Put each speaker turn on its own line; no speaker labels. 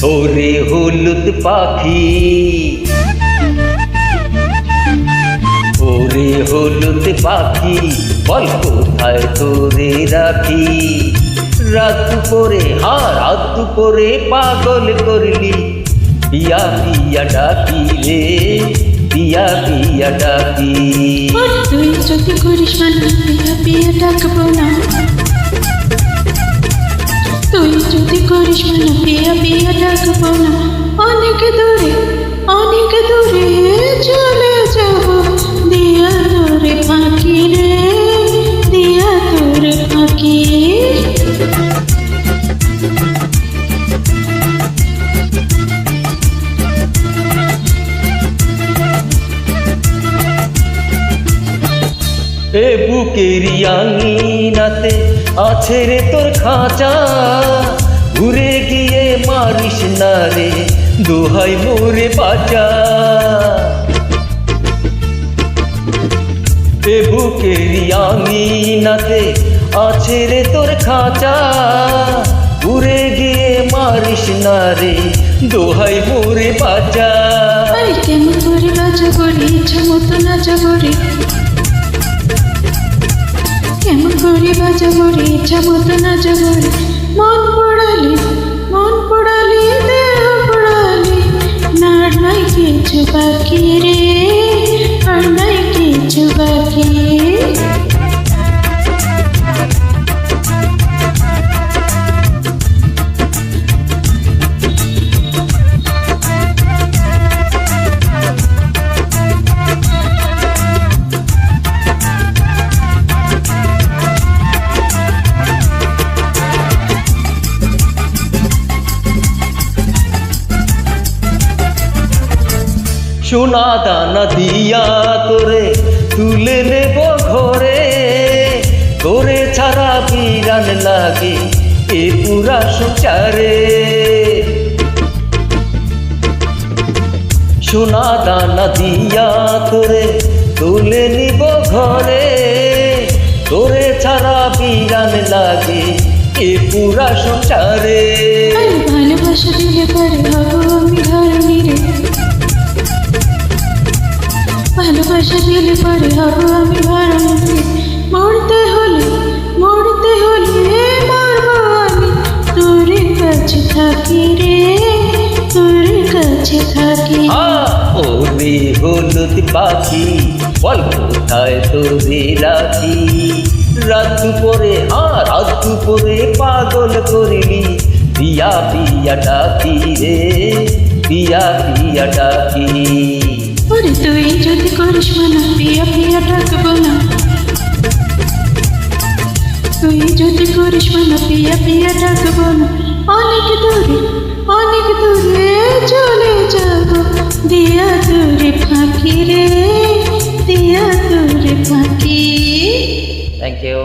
ওরে হলুদ পাখি, ওরে হলুদ পাখি, বল কোথায় তোরে রাখি। রাত করে রাত করে পাগল করলি, পিয়া পিয়া ডাকি রে, পিয়া পিয়া ডাকি।
তুই যদি করিস মানে পিয়া পিয়া ডাকবো না, তুই যদি করিস মানে পিয়া পিয়া ডাকবো না। অনেক দূরে চলে যাব, দিয়া তোরে ফাঁকি রে, দিয়া তোরে ফাঁকি।
এ বুকেরি আঙিনাতে আছে রে তোর খাঁচা, ঘুরে গিয়ে মারিস না রে, দোহাই মোরে বাঁচা। এ বুকেরি আঙিনাতে আছে রে তোর খাঁচা, ঘুরে গিয়ে মারিস না রে, দোহাই মোরে বাঁচা।
কেমন করে বাজা করি, ইচ্ছা মতো নাচা করি, কেমন করে বাজা করি, ইচ্ছা মতো নাচা করি। মন পড়ালি দেহ পড়ালি, নার নাই কিছু বাকি রে, আর নাই কিছু বাকি।
সোনা দানা দিয়া তোরে তুলে নেব ঘরে, তোরে ছাড়া বিরান লাগে এ পুরা সংসারে। সোনা দানা দিয়া তোরে তুলে নিব ঘরে, তোরে ছাড়া বিরান লাগে এ পুরা সংসারে।
ভালোবাসা দিলে পরে হব আমি ধরণী রে, ভালোবাসা দিলে পরে হব আমি ধরণী রে। মরতে হলে মরবো আমি, তোর কাছে থাকি রে, তোর কাছে থাকি।
ওরে হলুদ পাখি, বল কোথায় তোরে রাখি। রাত পরে পাগল করলি, পিয়া পিয়া ডাকি রে, পিয়া পিয়া ডাকি।
ওরে তুই যদি করিস মানা পিয়া পিয়া ডাকবো না, তুই যদি করিস মানা পিয়া পিয়া ডাকবো না। অনেক দূরে চলে যাব, দিয়া তোরে ফাঁকি রে, দিয়া তোরে ফাঁকি।
Thank you.